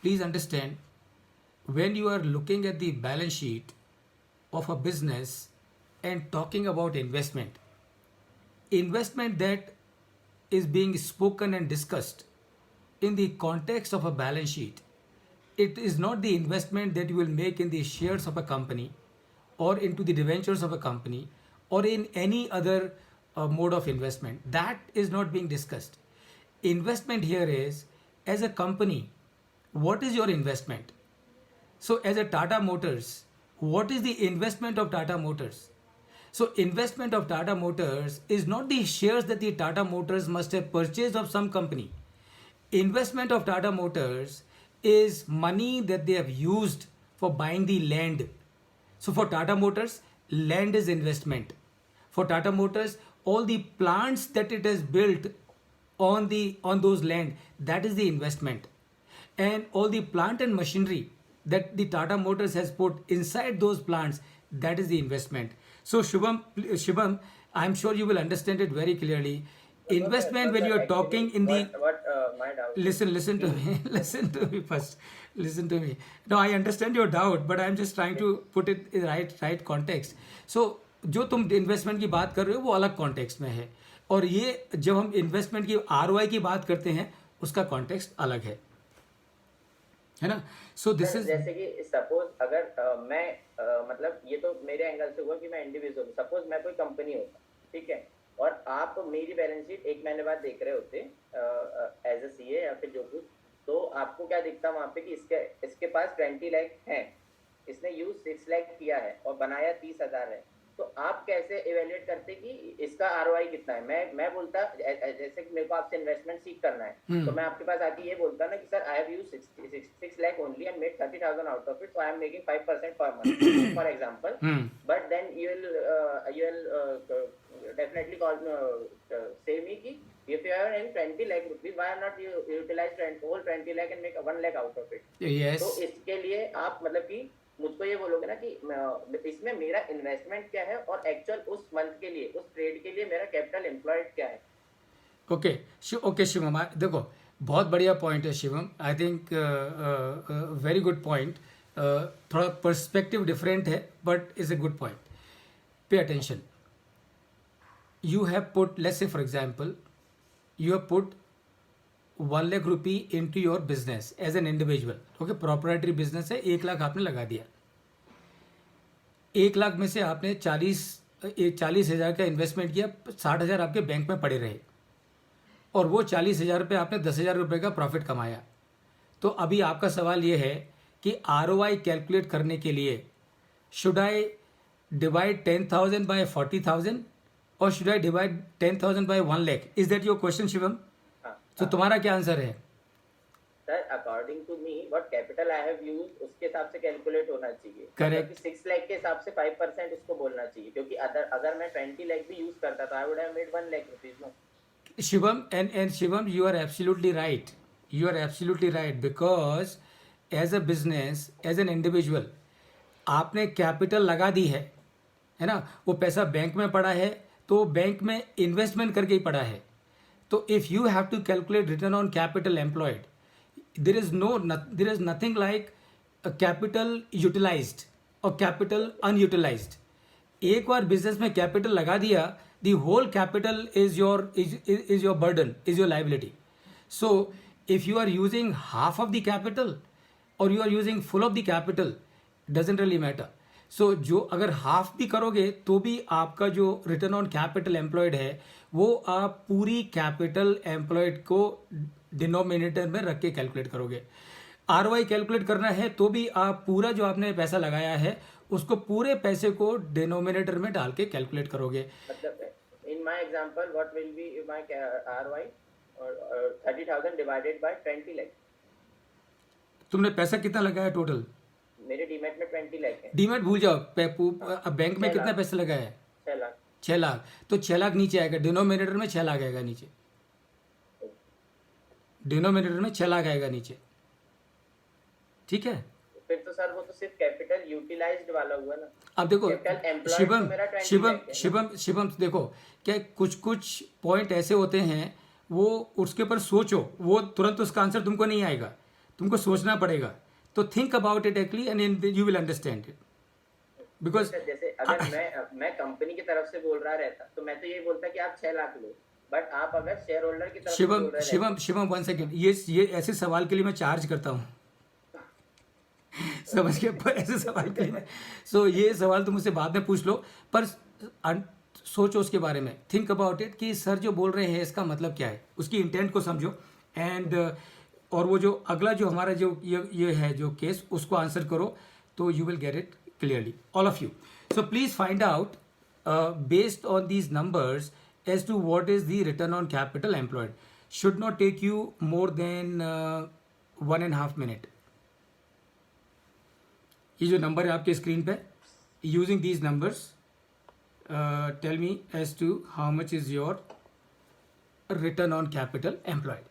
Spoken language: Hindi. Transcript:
please understand, when you are looking at the balance sheet of a business and talking about investment that is being spoken and discussed in the context of a balance sheet, it is not the investment that you will make in the shares of a company or into the debentures of a company or in any other mode of investment. That is not being discussed. Investment here is, as a company, what is your investment? So, as a Tata Motors, what is the investment of Tata Motors? So, investment of Tata Motors is not the shares that the Tata Motors must have purchased of some company. Investment of Tata Motors is money that they have used for buying the land. So, for Tata Motors, land is investment. For Tata Motors, all the plants that it has built on those land, that is the investment. And all the plant and machinery that the Tata Motors has put inside those plants, that is the investment. So Shubham, I'm sure you will understand it very clearly. Investment, when you are talking Actually, in the, what my doubt is, listen to see, me, listen to me first, listen to me. No, I understand your doubt, but I'm just trying to put it in right context. So जो तुम इन्वेस्टमेंट की बात कर रहे हो वो अलग कॉन्टेक्स्ट में है, और ये जब हम इन्वेस्टमेंट की आरओआई की बात करते हैं उसका कॉन्टेक्स्ट अलग है ना. सो दिस सर इज, जैसे कि सपोज अगर मैं मतलब ये तो मेरे एंगल से हुआ कि मैं इंडिविजुअल, सपोज मैं कोई कंपनी होता, ठीक है, और आप मेरी बैलेंस शीट एक महीने बाद देख रहे होते एज ए सीए या फिर जो कुछ, तो आपको क्या दिखता वहां पे कि इसके पास 20 लाख है, इसने यूज 6 लाख किया है और बनाया 30,000 है, तो आप कैसे इवेल्युएट करते कि इसका आरओआई कितना है? मैं बोलता जैसे कि मेरे को आपसे इन्वेस्टमेंट सीख करना है, तो मैं आपके पास आके ये बोलता ना कि sir I have used 6 lakh only and made 30,000 out of it, so I am making 5% per month for example, but then you will definitely call say me कि if you have any 20 lakh rupees, why not you utilize whole 20 lakh and make 1 lakh out of it? Yes, तो इसके लिए आप मतलब कि मुझको ये बोलोगे ना कि इसमें मेरा इन्वेस्टमेंट क्या है और एक्चुअल उस मंथ के लिए, उस ट्रेड के लिए मेरा कैपिटल एम्प्लॉयड क्या है? ओके ओके शिवम, देखो बहुत बढ़िया पॉइंट है Shivam. I think very good point. थोड़ा पर्सपेक्टिव डिफरेंट है but is a good point. Pay attention. You have put, let's say for example, you have put 1 lakh rupee into your business as an individual. Okay, proprietary business है, 1 लाख आपने लगा दिया. 1 लाख में से आपने 40,000 का इन्वेस्टमेंट किया, 60,000 आपके बैंक में पड़े रहे, और वो 40,000 पे आपने 10,000 रुपये का प्रॉफिट कमाया. तो अभी आपका सवाल ये है कि आरओआई कैलकुलेट करने के लिए शुड आई डिवाइड 10,000 बाय 40,000 और should I divide 10,000 by 1 lakh? Is that your question Shivam? तो तुम्हारा क्या आंसर है? Sir according to me what capital I have used उसके हिसाब से कैलकुलेट होना चाहिए. करेक्ट. 6 लाख के हिसाब से 5% उसको बोलना चाहिए, क्योंकि अगर मैं 20 लाख भी यूज करता तो I would have made 1 lakh rupees. No Shivam, and Shivam, you are absolutely right. You are absolutely right, because as a business, as an individual, आपने कैपिटल लगा दी है ना, वो पैसा बैंक में पड़ा है, तो बैंक में इन्वेस्टमेंट करके ही पड़ा है. तो if you have to calculate return on capital employed, there is nothing like capital utilised और कैपिटल अनयूटिलाइज्ड. एक बार बिजनेस में कैपिटल लगा दिया, the whole capital is your burden, is your liability. So if you are using half of the capital or you are using full of the capital, doesn't really matter. So जो अगर हाफ भी करोगे तो भी आपका जो रिटर्न ऑन कैपिटल एम्प्लॉयड है वो आप पूरी कैपिटल एम्प्लॉयड को डिनोमिनेटर में रख के कैलकुलेट करोगे. आरओआई कैलकुलेट करना है तो भी आप पूरा जो आपने पैसा लगाया है उसको, पूरे पैसे को डिनोमिनेटर में डाल के कैलकुलेट करोगे. मतलब in my example what will be my ROI or 30,000 divided by 20 lakh. तुमने पैसा कितना लगाया टोटल? मेरे डीमैट में 20 लाख है. डीमैट भूल जाओ, अब बैंक में कितना पैसा लगाया है? 6 लाख. 6 लाख. तो 6 लाख नीचे आएगा, डिनोमिनेटर में 6 लाख आएगा नीचे, डिनोमिनेटर में 6 लाख आएगा नीचे. ठीक है, फिर तो सर वो तो सिर्फ कैपिटल यूटिलाइज्ड वाला हुआ ना. अब देखो शिवम, शिवम देखो क्या कुछ पॉइंट ऐसे होते हैं, वो उसके ऊपर सोचो, वो तुरंत उसका आंसर तुमको नहीं आएगा. तुमको सोचना पड़ेगा. तो think about it actually and you will understand it. Because sir जैसे अगर मैं कंपनी की तरफ से बोल रहा रहता तो मैं तो यही बोलता कि आप 6 लाख लो, बट आप अगर शेयर होल्डर की तरफ से बोल शिवम रहे शिवम शिवम 1 सेकेंड, ये ऐसे सवाल के लिए मैं चार्ज करता हूँ. समझ के, पर ऐसे सवाल के लिए. सो ये सवाल तुम मुझसे बाद में पूछ लो, पर सोचो उसके बारे में. थिंक अबाउट इट कि सर जो बोल रहे हैं इसका मतलब क्या है, उसकी इंटेंट को समझो. एंड और वो जो अगला जो हमारा जो ये है जो केस, उसको आंसर करो तो you will get it clearly, all of you. So please find out based on these numbers as to what is the return on capital employed. Should not take you more than 1.5 minute. ये जो नंबर है आपके स्क्रीन पे, using these numbers, tell me as to how much is your return on capital employed.